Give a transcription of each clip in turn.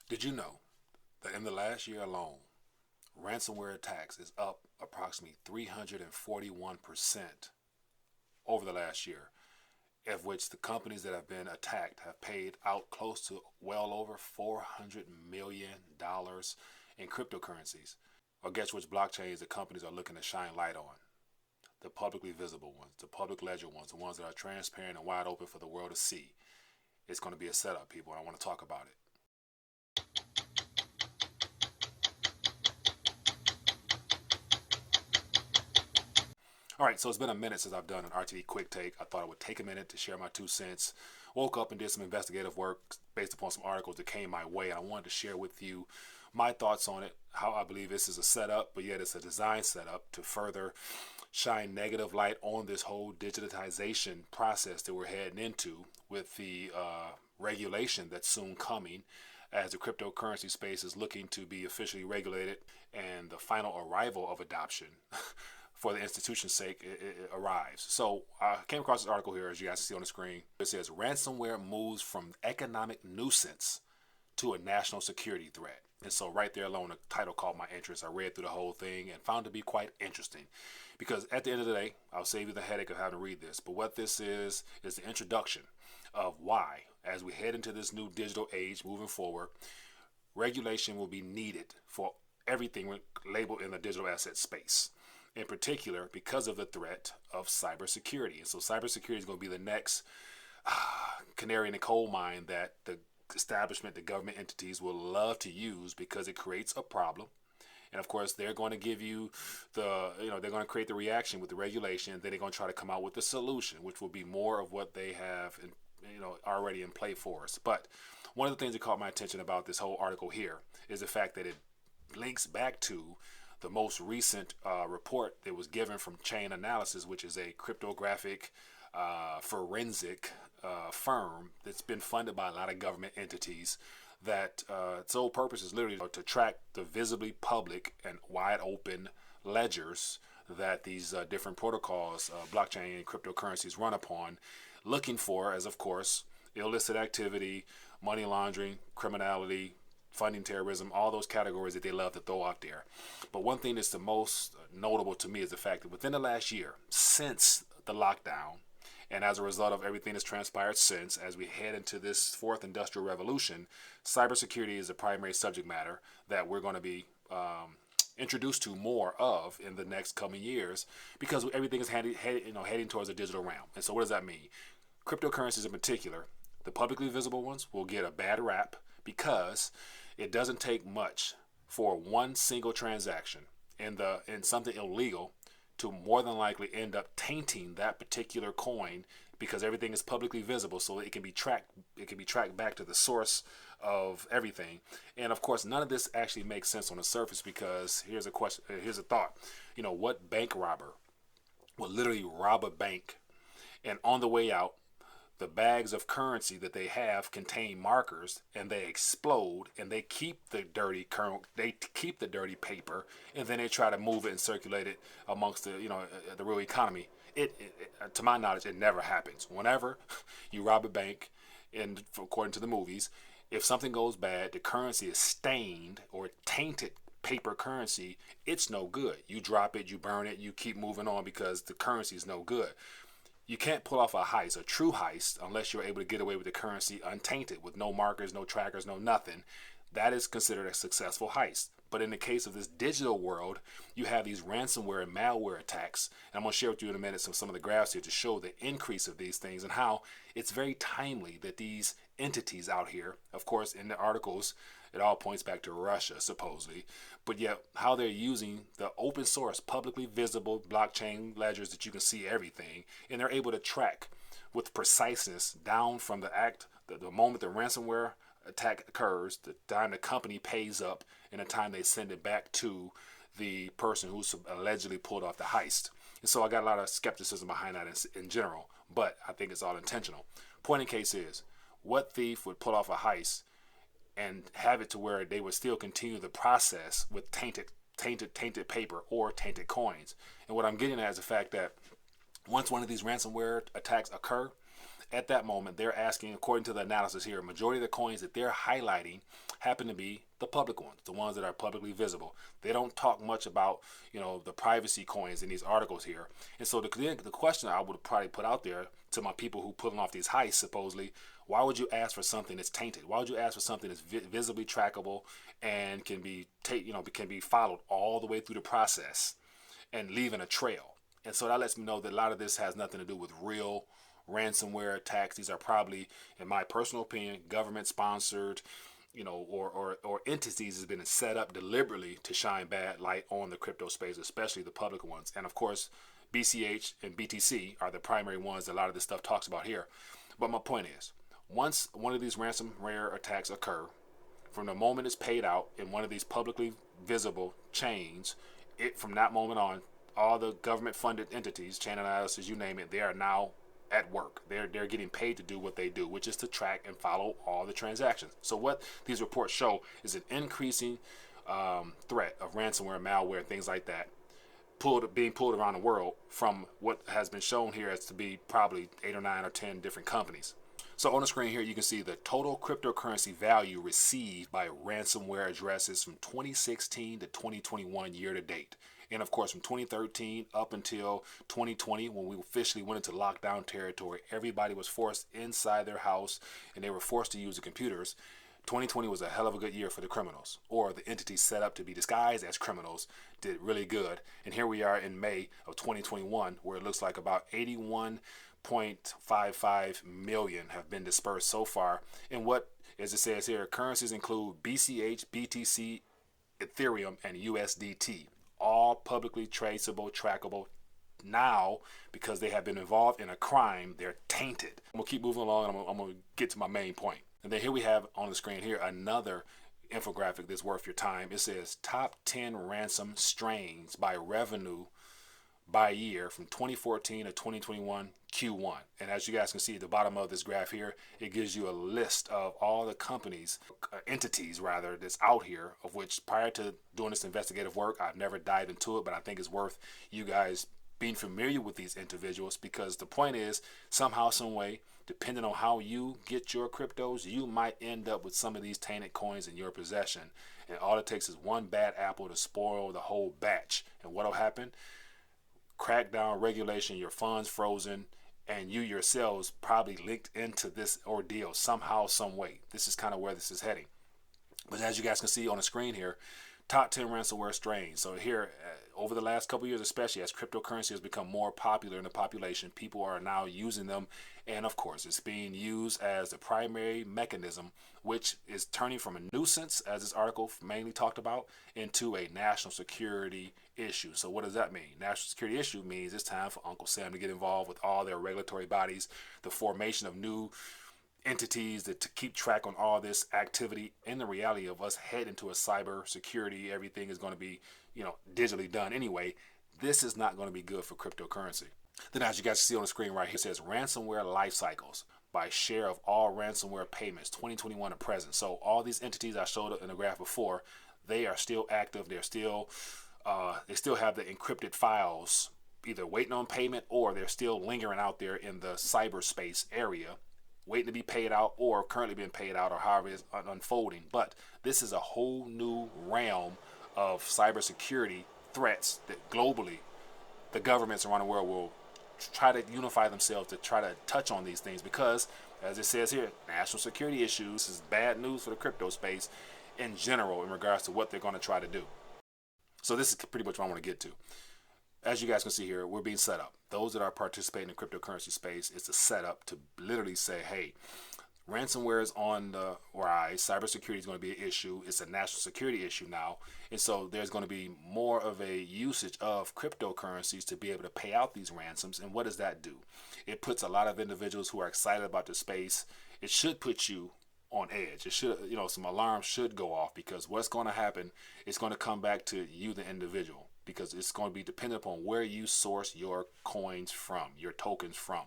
Did you know that in the last year alone, ransomware attacks is up approximately 341% over the last year, of which the companies that have been attacked have paid out close to well over $400 million in cryptocurrencies? Or guess which blockchains the companies are looking to shine light on? The publicly visible ones, the public ledger ones, the ones that are transparent and wide open for the world to see. It's going to be a setup, people, and I want to talk about it. All right, so it's been a minute since I've done an RTD quick take. I thought it would take a minute to share my 2 cents. Woke up and did some investigative work based upon some articles that came my way, and I wanted to share with you my thoughts on it, how I believe this is a setup, but yet it's a design setup to further shine negative light on this whole digitization process that we're heading into with the regulation that's soon coming as the cryptocurrency space is looking to be officially regulated and the final arrival of adoption for the institution's sake it arrives. So I came across this article here, as you guys see on the screen. It says ransomware moves from economic nuisance to a national security threat. And so right there alone, the title caught my interest. I read through the whole thing and found it to be quite interesting because at the end of the day, I'll save you the headache of having to read this. But what this is the introduction of why, as we head into this new digital age moving forward, regulation will be needed for everything labeled in the digital asset space. In particular, because of the threat of cybersecurity. And so cybersecurity is going to be the next canary in the coal mine that the establishment, the government entities will love to use because it creates a problem. And of course, they're going to give you they're going to create the reaction with the regulation. Then they're going to try to come out with the solution, which will be more of what they have, already in play for us. But one of the things that caught my attention about this whole article here is the fact that it links back to the most recent report that was given from Chain Analysis, which is a cryptographic forensic firm that's been funded by a lot of government entities that its sole purpose is literally to track the visibly public and wide open ledgers that these different protocols, blockchain and cryptocurrencies run upon, looking for, as of course, illicit activity, money laundering, criminality, funding terrorism, all those categories that they love to throw out there. But one thing that's the most notable to me is the fact that within the last year, since the lockdown, and as a result of everything that's transpired since, as we head into this fourth industrial revolution, cybersecurity is the primary subject matter that we're going to be introduced to more of in the next coming years because everything is heading towards a digital realm. And so what does that mean? Cryptocurrencies in particular, the publicly visible ones, will get a bad rap because it doesn't take much for one single transaction in something illegal to more than likely end up tainting that particular coin because everything is publicly visible, so it can be tracked. It can be tracked back to the source of everything. And of course, none of this actually makes sense on the surface because here's a question. Here's a thought. What bank robber will literally rob a bank, and on the way out, the bags of currency that they have contain markers and they explode and they keep the dirty paper and then they try to move it and circulate it amongst the real economy. To my knowledge, it never happens. Whenever you rob a bank, and according to the movies, if something goes bad, the currency is stained or tainted paper currency, it's no good. You drop it, you burn it, you keep moving on because the currency is no good. You can't pull off a heist, a true heist, unless you're able to get away with the currency untainted with no markers, no trackers, no nothing. That is considered a successful heist. But in the case of this digital world, you have these ransomware and malware attacks. And I'm going to share with you in a minute some of the graphs here to show the increase of these things and how it's very timely that these entities out here, of course, in the articles, it all points back to Russia, supposedly, but yet how they're using the open source, publicly visible blockchain ledgers that you can see everything, and they're able to track with preciseness down from the moment the ransomware attack occurs, the time the company pays up, and the time they send it back to the person who's allegedly pulled off the heist. And so I got a lot of skepticism behind that in general, but I think it's all intentional. Point in case is, what thief would pull off a heist and have it to where they would still continue the process with tainted paper or tainted coins? And what I'm getting at is the fact that once one of these ransomware attacks occur, At that moment, they're asking, according to the analysis here, majority of the coins that they're highlighting happen to be the public ones, the ones that are publicly visible. They don't talk much about, the privacy coins in these articles here. And so the question I would probably put out there to my people who pulling off these heists, supposedly, why would you ask for something that's tainted? Why would you ask for something that's visibly trackable and can be followed all the way through the process and leaving a trail? And so that lets me know that a lot of this has nothing to do with real ransomware attacks. These are probably, in my personal opinion, government sponsored, or entities has been set up deliberately to shine bad light on the crypto space, especially the public ones. And of course, BCH and BTC are the primary ones that a lot of this stuff talks about here. But my point is, once one of these ransomware attacks occur, from the moment it's paid out in one of these publicly visible chains, from that moment on, all the government-funded entities, chain analysis, you name it, they are now at work. They're getting paid to do what they do, which is to track and follow all the transactions. So what these reports show is an increasing threat of ransomware, malware, things like that, being pulled around the world from what has been shown here as to be probably 8 or 9 or 10 different companies. So on the screen here, you can see the total cryptocurrency value received by ransomware addresses from 2016 to 2021 year to date. And of course, from 2013 up until 2020, when we officially went into lockdown territory, everybody was forced inside their house and they were forced to use the computers. 2020 was a hell of a good year for the criminals, or the entities set up to be disguised as criminals did really good. And here we are in May of 2021, where it looks like about 81.55 million have been dispersed so far. And what, as it says here, currencies include BCH, BTC, Ethereum, and USDT. All publicly traceable, trackable. Now, because they have been involved in a crime, they're tainted. I'm going to keep moving along, and I'm going to get to my main point. And then here we have on the screen here another infographic that's worth your time. It says top 10 ransom strains by revenue by year from 2014 to 2021 Q1. And as you guys can see at the bottom of this graph here, it gives you a list of all the companies, entities rather, that's out here, of which prior to doing this investigative work, I've never dived into it, but I think it's worth you guys being familiar with these individuals, because the point is, somehow, some way, depending on how you get your cryptos, you might end up with some of these tainted coins in your possession. And all it takes is one bad apple to spoil the whole batch. And what'll happen? Crackdown regulation, your funds frozen, and you yourselves probably linked into this ordeal somehow, some way. This is kind of where this is heading. But as you guys can see on the screen here, top 10 ransomware strains. So here, over the last couple of years, especially as cryptocurrency has become more popular in the population, people are now using them. And of course, it's being used as the primary mechanism, which is turning from a nuisance, as this article mainly talked about, into a national security issue. So what does that mean? National security issue means it's time for Uncle Sam to get involved with all their regulatory bodies, the formation of new entities to keep track on all this activity. In the reality of us heading to a cyber security, everything is going to be, digitally done anyway. This is not going to be good for cryptocurrency. Then, as you guys see on the screen right here, it says ransomware life cycles by share of all ransomware payments 2021 to present. So all these entities I showed in the graph before, they are still active. They're still they still have the encrypted files either waiting on payment, or they're still lingering out there in the cyberspace area waiting to be paid out, or currently being paid out, or however it's unfolding. But this is a whole new realm of cybersecurity threats that globally the governments around the world will try to unify themselves to try to touch on these things, because as it says here, national security issues is bad news for the crypto space in general in regards to what they're going to try to do. So this is pretty much what I want to get to. As you guys can see here, we're being set up. Those that are participating in the cryptocurrency space, it's a setup to literally say, hey, ransomware is on the rise. Cybersecurity is going to be an issue. It's a national security issue now. And so there's going to be more of a usage of cryptocurrencies to be able to pay out these ransoms. And what does that do? It puts a lot of individuals who are excited about the space. It should put you on edge. It should, some alarms should go off, because what's going to happen, it's going to come back to you, the individual, because it's going to be dependent upon where you source your coins from, your tokens from.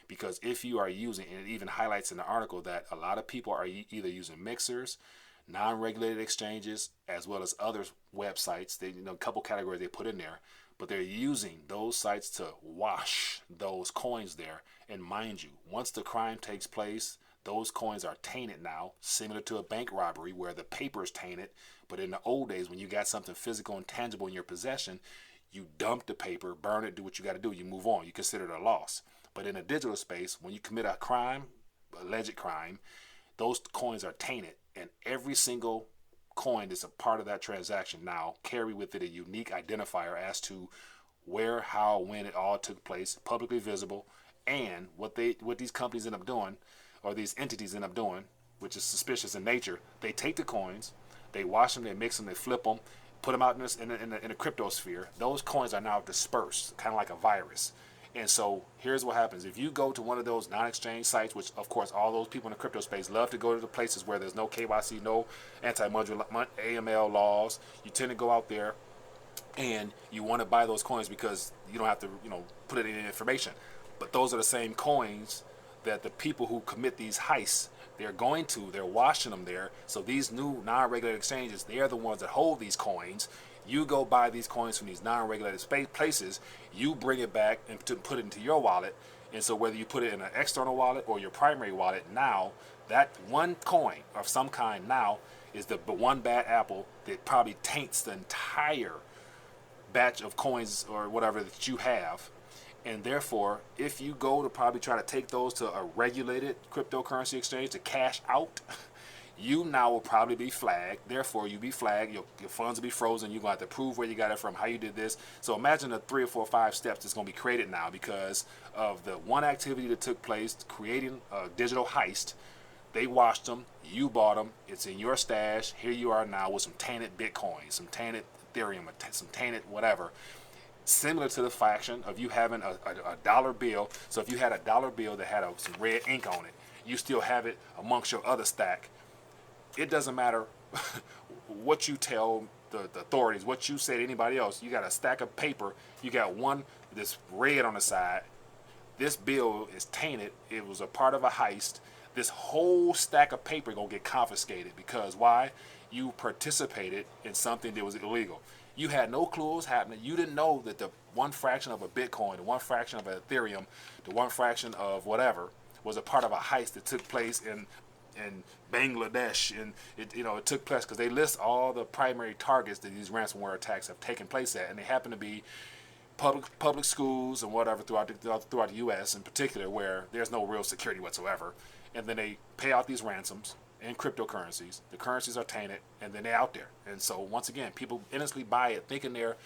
Because if you are using, and it even highlights in the article that a lot of people are either using mixers, non-regulated exchanges, as well as other websites. They, a couple categories they put in there, but they're using those sites to wash those coins there. And mind you, once the crime takes place, those coins are tainted now, similar to a bank robbery where the paper is tainted. But in the old days, when you got something physical and tangible in your possession, you dump the paper, burn it, do what you got to do. You move on. You consider it a loss. But in a digital space, when you commit a crime, alleged crime, those coins are tainted, and every single coin that's a part of that transaction now carry with it a unique identifier as to where, how, when it all took place, publicly visible. And what these companies end up doing, or these entities end up doing, which is suspicious in nature, they take the coins, they wash them, they mix them, they flip them, put them out in the crypto sphere. Those coins are now dispersed, kind of like a virus. And so here's what happens. If you go to one of those non-exchange sites, which of course all those people in the crypto space love to go to the places where there's no KYC, no anti-AML laws, you tend to go out there and you want to buy those coins because you don't have to, put it in information. But those are the same coins that the people who commit these heists, they're washing them there. So these new non-regulated exchanges, they're the ones that hold these coins. You go buy these coins from these non-regulated places, you bring it back and put it into your wallet. And so whether you put it in an external wallet or your primary wallet, now that one coin of some kind now is the one bad apple that probably taints the entire batch of coins or whatever that you have. And therefore, if you go to probably try to take those to a regulated cryptocurrency exchange to cash out, you now will probably be flagged. Therefore, you be flagged. Your funds will be frozen. You're going to have to prove where you got it from, how you did this. So imagine the 3 or 4 or 5 steps that's going to be created now because of the one activity that took place, creating a digital heist. They washed them. You bought them. It's in your stash. Here you are now with some tainted Bitcoin, some tainted Ethereum, some tainted whatever. Similar to the faction of you having a dollar bill. So if you had a dollar bill that had some red ink on it, you still have it amongst your other stack. It doesn't matter what you tell the authorities, what you say to anybody else. You got a stack of paper. You got one that's red on the side. This bill is tainted. It was a part of a heist. This whole stack of paper going to get confiscated because why? You participated in something that was illegal. You had no clue what was happening. You didn't know that the one fraction of a Bitcoin, the one fraction of an Ethereum, the one fraction of whatever was a part of a heist that took place in Bangladesh. And it took place because they list all the primary targets that these ransomware attacks have taken place at, and they happen to be public schools and whatever throughout the U.S. in particular, where there's no real security whatsoever. And then they pay out these ransoms in cryptocurrencies. The currencies are tainted, and then they're out there. And so once again, people innocently buy it thinking they're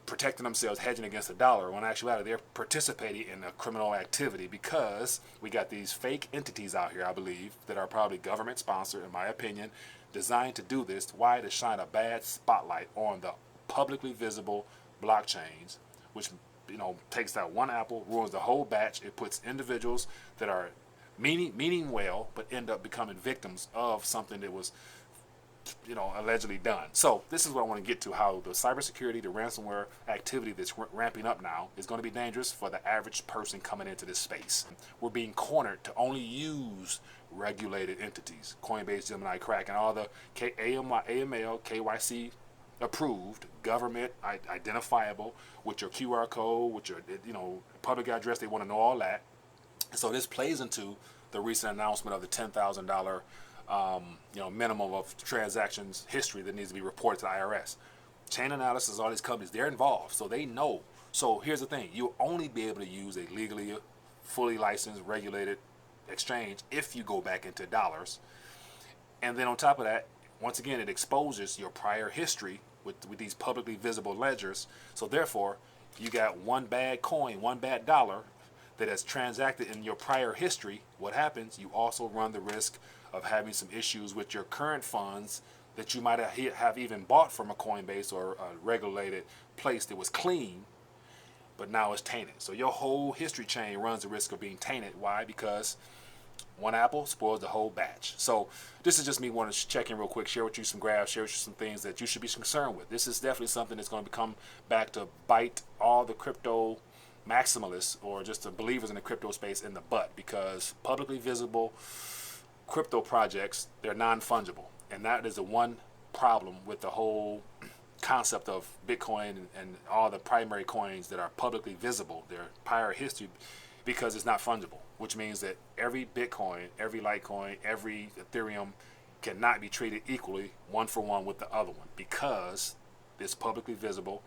protecting themselves, hedging against the dollar, when in actuality they're participating in a criminal activity because we got these fake entities out here, I believe, that are probably government sponsored, in my opinion, designed to do this. Why? To shine a bad spotlight on the publicly visible blockchains, which takes that one apple, ruins the whole batch. It puts individuals that are meaning well, but end up becoming victims of something that was, allegedly done. So this is what I want to get to, how the cybersecurity, the ransomware activity that's ramping up now is going to be dangerous for the average person coming into this space. We're being cornered to only use regulated entities, Coinbase, Gemini, Crack, and all the AML, KYC approved, government identifiable with your QR code, with your public address. They want to know all that. So this plays into the recent announcement of the $10,000 minimum of transactions history that needs to be reported to the IRS. Chain analysis, all these companies, they're involved, so they know. So here's the thing: you'll only be able to use a legally, fully licensed, regulated exchange if you go back into dollars. And then on top of that, once again, it exposes your prior history with these publicly visible ledgers. So therefore, you got one bad coin, one bad dollar that has transacted in your prior history. What happens? You also run the risk of having some issues with your current funds that you might have even bought from a Coinbase or a regulated place that was clean, but now it's tainted. So your whole history chain runs the risk of being tainted. Why? Because one apple spoils the whole batch. So this is just me wanting to check in real quick, share with you some graphs, share with you some things that you should be concerned with. This is definitely something that's going to come back to bite all the crypto maximalists or just the believers in the crypto space in the butt, because publicly visible crypto projects, they're non-fungible. And that is the one problem with the whole concept of Bitcoin and all the primary coins that are publicly visible, their prior history, because it's not fungible, which means that every Bitcoin, every Litecoin, every Ethereum cannot be treated equally one for one with the other one because it's publicly visible.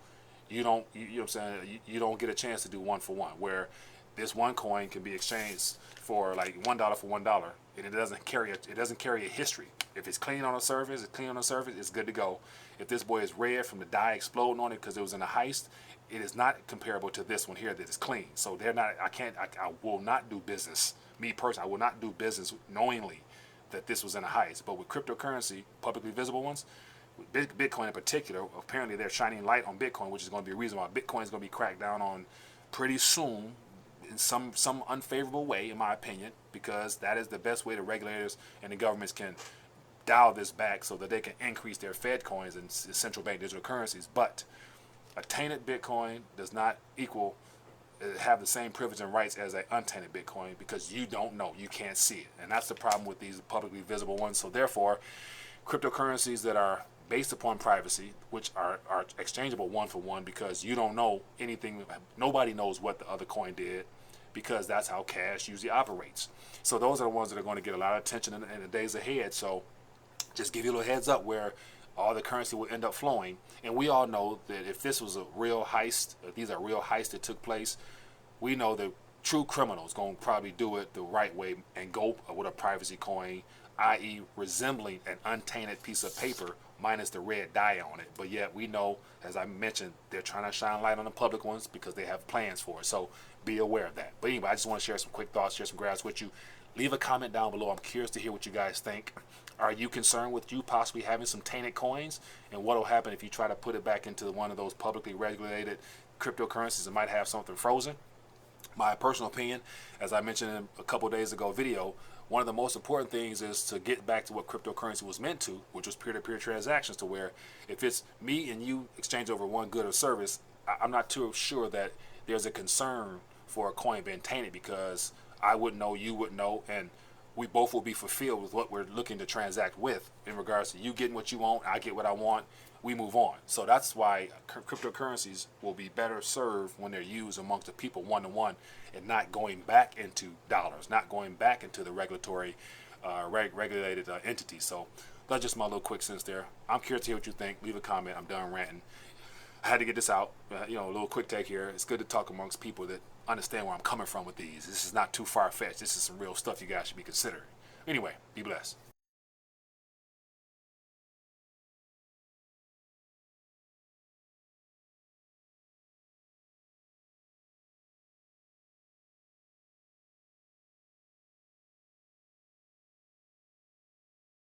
You know what I'm saying? You don't get a chance to do one for one, where this one coin can be exchanged for like $1 for $1, and it doesn't carry a history. If it's clean on the surface, it's good to go. If this boy is red from the dye exploding on it because it was in a heist, it is not comparable to this one here that is clean. So they're not. I will not do business. Me personally, I will not do business knowingly that this was in a heist. But with cryptocurrency, publicly visible ones, with Bitcoin in particular, apparently they're shining light on Bitcoin, which is going to be a reason why Bitcoin is going to be cracked down on pretty soon in some unfavorable way, in my opinion, because that is the best way the regulators and the governments can dial this back so that they can increase their Fed coins and central bank digital currencies. But a tainted Bitcoin does not have the same privilege and rights as an untainted Bitcoin because you don't know, you can't see it. And that's the problem with these publicly visible ones. So therefore, cryptocurrencies that are based upon privacy, which are exchangeable one for one because you don't know anything, nobody knows what the other coin did, because that's how cash usually operates. So those are the ones that are going to get a lot of attention in the days ahead. So just give you a little heads up where all the currency will end up flowing. And we all know that if this was a real heist, if these are real heists that took place, we know the true criminals going to probably do it the right way and go with a privacy coin, i.e. resembling an untainted piece of paper minus the red dye on it. But yet we know, as I mentioned, they're trying to shine light on the public ones because they have plans for it. So be aware of that. But anyway, I just want to share some quick thoughts, share some graphs with you. Leave a comment down below. I'm curious to hear what you guys think. Are you concerned with you possibly having some tainted coins? And what will happen if you try to put it back into one of those publicly regulated cryptocurrencies that might have something frozen? My personal opinion, as I mentioned in a couple days ago video, one of the most important things is to get back to what cryptocurrency was meant to, which was peer-to-peer transactions, to where if it's me and you exchange over one good or service, I'm not too sure that there's a concern for a coin being tainted because I wouldn't know, you wouldn't know, and we both will be fulfilled with what we're looking to transact with in regards to you getting what you want, I get what I want, we move on. So that's why cryptocurrencies will be better served when they're used amongst the people one-to-one and not going back into dollars, not going back into the regulatory, regulated entities. So that's just my little quick sense there. I'm curious to hear what you think. Leave a comment. I'm done ranting. I had to get this out, a little quick take here. It's good to talk amongst people that understand where I'm coming from with these. This is not too far-fetched. This is some real stuff you guys should be considering. Anyway, be blessed.